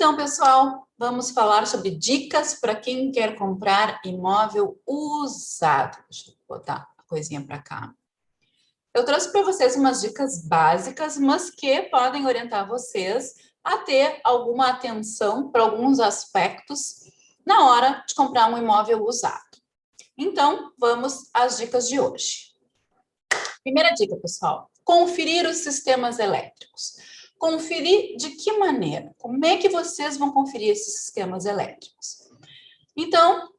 Então, pessoal, vamos falar sobre dicas para quem quer comprar imóvel usado. Deixa eu botar a coisinha para cá. Eu trouxe para vocês umas dicas básicas, mas que podem orientar vocês a ter alguma atenção para alguns aspectos na hora de comprar um imóvel usado. Então, vamos às dicas de hoje. Primeira dica, pessoal, conferir os sistemas elétricos. Conferir de que maneira? Como é que vocês vão conferir esses sistemas elétricos? Então,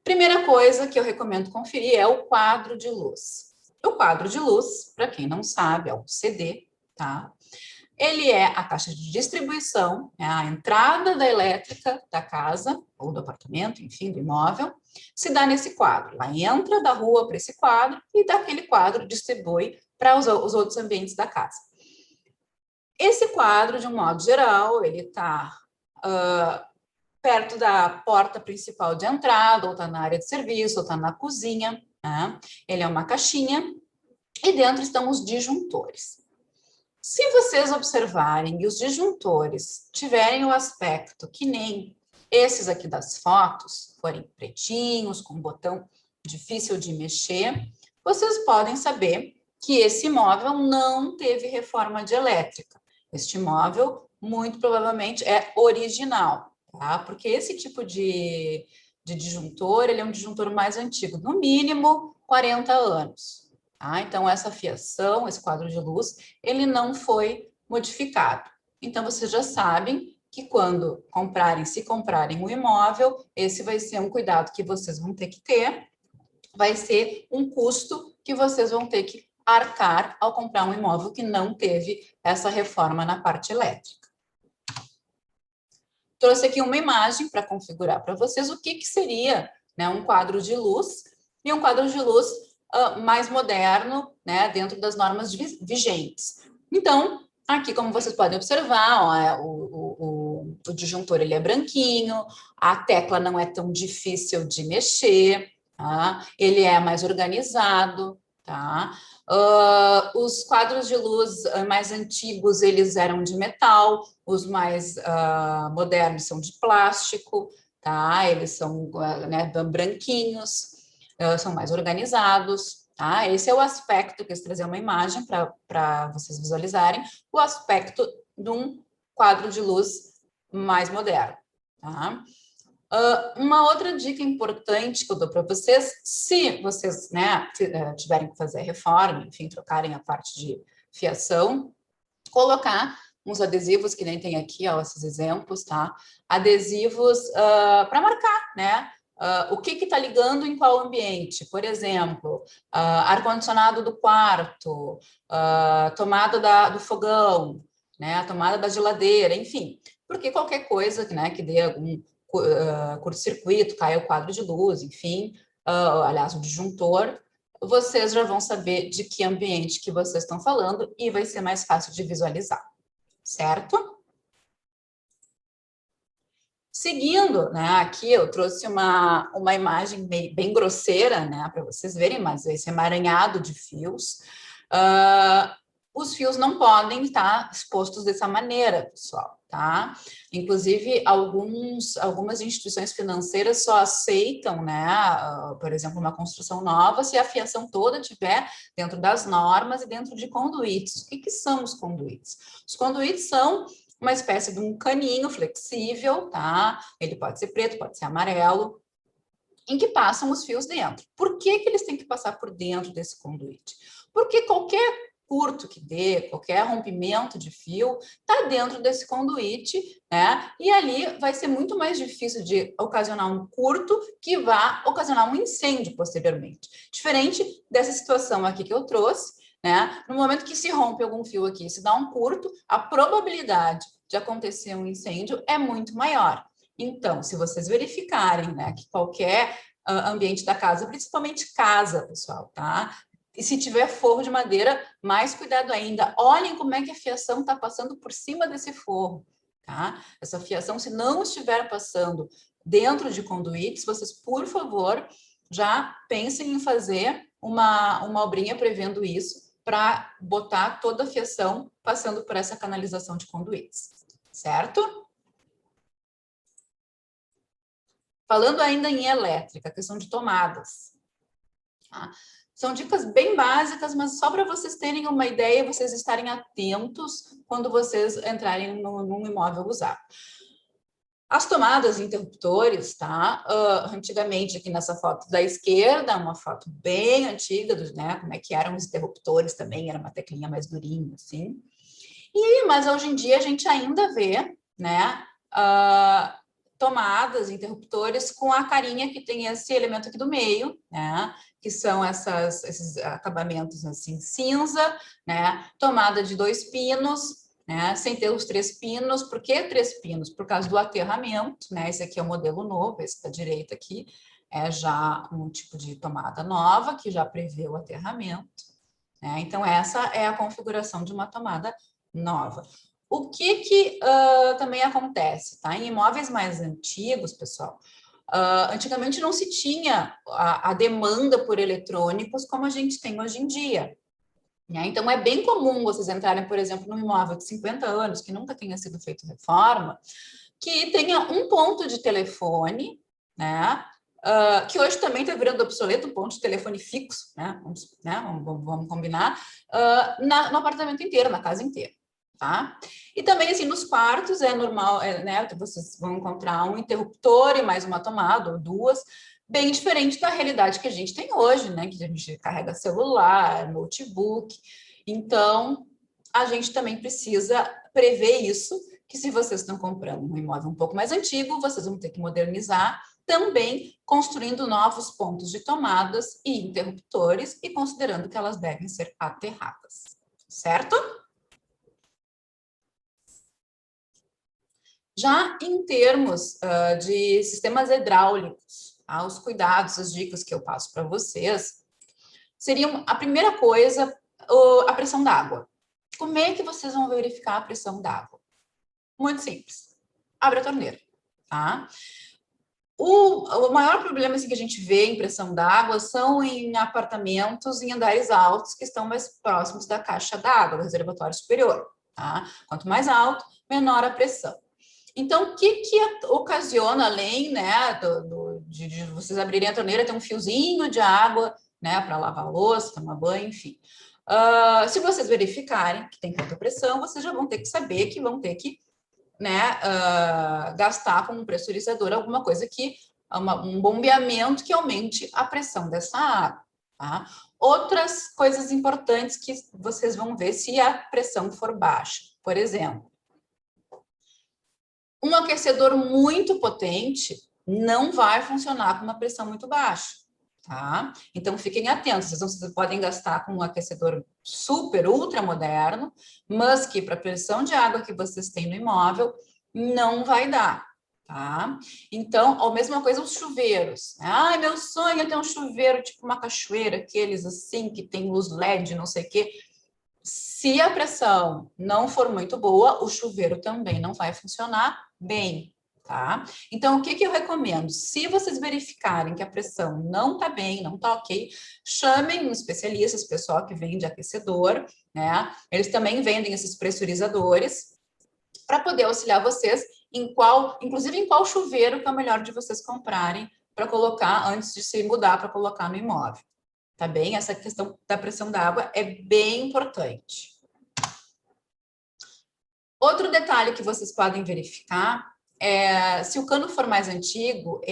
primeira coisa que eu recomendo conferir é o quadro de luz. O quadro de luz, para quem não sabe, é o CD, tá? Ele é a caixa de distribuição, é a entrada da elétrica da casa, ou do apartamento, enfim, do imóvel, se dá nesse quadro. Ela entra da rua para esse quadro e daquele quadro distribui para os outros ambientes da casa. Esse quadro, de um modo geral, ele está perto da porta principal de entrada, ou está na área de serviço, ou está na cozinha, né? Ele é uma caixinha e dentro estão os disjuntores. Se vocês observarem e os disjuntores tiverem o aspecto que nem esses aqui das fotos, forem pretinhos, com botão difícil de mexer, vocês podem saber que esse imóvel não teve reforma de elétrica. Este imóvel, muito provavelmente, é original, tá? Porque esse tipo de disjuntor, ele é um disjuntor mais antigo, no mínimo 40 anos. Tá? Então, essa fiação, esse quadro de luz, ele não foi modificado. Então, vocês já sabem que quando comprarem, se comprarem um imóvel, esse vai ser um cuidado que vocês vão ter que ter, vai ser um custo que vocês vão ter que arcar ao comprar um imóvel que não teve essa reforma na parte elétrica. Trouxe aqui uma imagem para configurar para vocês o que seria, né, um quadro de luz, e um quadro de luz mais moderno, né, dentro das normas vigentes. Então, aqui, como vocês podem observar, ó, o disjuntor ele é branquinho, a tecla não é tão difícil de mexer, tá? Ele é mais organizado, tá? Os quadros de luz mais antigos, eles eram de metal, os mais modernos são de plástico, tá? Eles são né, branquinhos, são mais organizados, tá? Esse é o aspecto, que eu trazer uma imagem para vocês visualizarem, o aspecto de um quadro de luz mais moderno, tá? Uma outra dica importante que eu dou para vocês, se vocês né, tiverem que fazer reforma, enfim, trocarem a parte de fiação, colocar uns adesivos, que nem tem aqui, ó, esses exemplos, tá? Adesivos para marcar, né? O que está ligando em qual ambiente? Por exemplo, ar-condicionado do quarto, tomada do fogão, né? A tomada da geladeira, enfim. Porque qualquer coisa né, que dê algum curto-circuito, caia o quadro de luz, enfim, aliás, o disjuntor, vocês já vão saber de que ambiente que vocês estão falando e vai ser mais fácil de visualizar, certo? Seguindo, né, aqui eu trouxe uma imagem bem grosseira, né, para vocês verem, mas esse emaranhado de fios. Os fios não podem estar expostos dessa maneira, pessoal, tá? Inclusive, algumas instituições financeiras só aceitam, né, por exemplo, uma construção nova, se a fiação toda estiver dentro das normas e dentro de conduítes. O que são os conduítes? Os conduítes são uma espécie de um caninho flexível, tá? Ele pode ser preto, pode ser amarelo, em que passam os fios dentro. Por que eles têm que passar por dentro desse conduíte? Porque qualquer curto que dê, qualquer rompimento de fio, está dentro desse conduíte, né? E ali vai ser muito mais difícil de ocasionar um curto que vá ocasionar um incêndio posteriormente. Diferente dessa situação aqui que eu trouxe, né? No momento que se rompe algum fio aqui, se dá um curto, a probabilidade de acontecer um incêndio é muito maior. Então, se vocês verificarem, né, que qualquer ambiente da casa, principalmente casa, pessoal, tá? E se tiver forro de madeira, mais cuidado ainda. Olhem como é que a fiação está passando por cima desse forro, tá? Essa fiação, se não estiver passando dentro de conduítes, vocês, por favor, já pensem em fazer uma obrinha prevendo isso, para botar toda a fiação passando por essa canalização de conduítes, certo? Falando ainda em elétrica, questão de tomadas. Tá? São dicas bem básicas, mas só para vocês terem uma ideia, vocês estarem atentos quando vocês entrarem num imóvel usado. As tomadas interruptores, tá? Antigamente, aqui nessa foto da esquerda, uma foto bem antiga, né? Como é que eram os interruptores também, era uma teclinha mais durinha, assim. Mas hoje em dia a gente ainda vê, né? Tomadas, interruptores com a carinha que tem esse elemento aqui do meio, né? Que são esses acabamentos assim cinza, né? Tomada de 2 pinos, né? Sem ter os 3 pinos. Por que 3 pinos? Por causa do aterramento, né? Esse aqui é o modelo novo, esse da direita aqui é já um tipo de tomada nova que já prevê o aterramento, né? Então essa é a configuração de uma tomada nova. O que também acontece, tá? Em imóveis mais antigos, pessoal, antigamente não se tinha a demanda por eletrônicos como a gente tem hoje em dia, né? Então, é bem comum vocês entrarem, por exemplo, num imóvel de 50 anos, que nunca tenha sido feito reforma, que tenha um ponto de telefone, né? Que hoje também está virando obsoleto, um ponto de telefone fixo, né? Vamos combinar, no apartamento inteiro, na casa inteira. Tá? E também, assim, nos quartos é normal, né? Vocês vão encontrar um interruptor e mais uma tomada, ou 2, bem diferente da realidade que a gente tem hoje, né? Que a gente carrega celular, notebook. Então, a gente também precisa prever isso, que se vocês estão comprando um imóvel um pouco mais antigo, vocês vão ter que modernizar, também construindo novos pontos de tomadas e interruptores e considerando que elas devem ser aterradas, certo? Já em termos de sistemas hidráulicos, os cuidados, as dicas que eu passo para vocês, seriam a primeira coisa, a pressão d'água. Como é que vocês vão verificar a pressão d'água? Muito simples. Abre a torneira, tá? O maior problema assim, que a gente vê em pressão d'água são em apartamentos em andares altos que estão mais próximos da caixa d'água, do reservatório superior, tá? Quanto mais alto, menor a pressão. Então, o que ocasiona, além, né, de vocês abrirem a torneira, ter um fiozinho de água, né, para lavar a louça, tomar banho, enfim. Se vocês verificarem que tem tanta pressão, vocês já vão ter que saber que vão ter que, né, gastar com um pressurizador alguma coisa um bombeamento que aumente a pressão dessa água, tá? Outras coisas importantes que vocês vão ver se a pressão for baixa, por exemplo, um aquecedor muito potente não vai funcionar com uma pressão muito baixa, tá? Então, fiquem atentos, vocês podem gastar com um aquecedor super, ultra moderno, mas que para a pressão de água que vocês têm no imóvel, não vai dar, tá? Então, a mesma coisa os chuveiros. Ai, meu sonho é ter um chuveiro tipo uma cachoeira, aqueles assim, que tem luz LED, não sei o quê. Se a pressão não for muito boa, o chuveiro também não vai funcionar bem, tá? Então, o que eu recomendo? Se vocês verificarem que a pressão não está bem, não está ok, chamem um especialista, esse pessoal que vende aquecedor, né? Eles também vendem esses pressurizadores para poder auxiliar vocês inclusive em qual chuveiro que é o melhor de vocês comprarem para colocar antes de se mudar para colocar no imóvel. Tá bem? Essa questão da pressão da água é bem importante. Outro detalhe que vocês podem verificar é se o cano for mais antigo,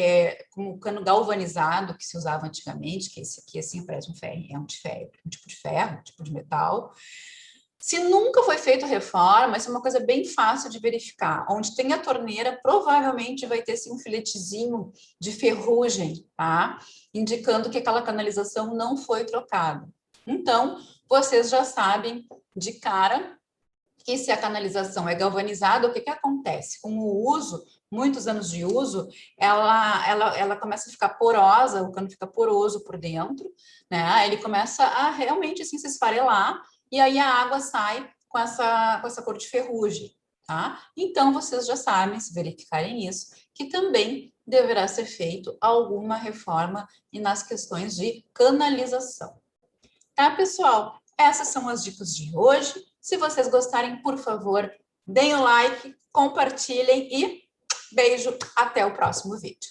como o cano galvanizado que se usava antigamente, que esse aqui assim parece um ferro, é um tipo de ferro, um tipo de metal. Se nunca foi feita reforma, isso é uma coisa bem fácil de verificar. Onde tem a torneira, provavelmente vai ter assim, um filetezinho de ferrugem, tá? Indicando que aquela canalização não foi trocada. Então, vocês já sabem de cara que se a canalização é galvanizada, o que acontece? Com o uso, muitos anos de uso, ela começa a ficar porosa, o cano fica poroso por dentro, né? Ele começa a realmente assim, se esfarelar, e aí a água sai com essa cor de ferrugem, tá? Então, vocês já sabem, se verificarem isso, que também deverá ser feito alguma reforma nas questões de canalização. Tá, pessoal? Essas são as dicas de hoje. Se vocês gostarem, por favor, deem o like, compartilhem e beijo, até o próximo vídeo.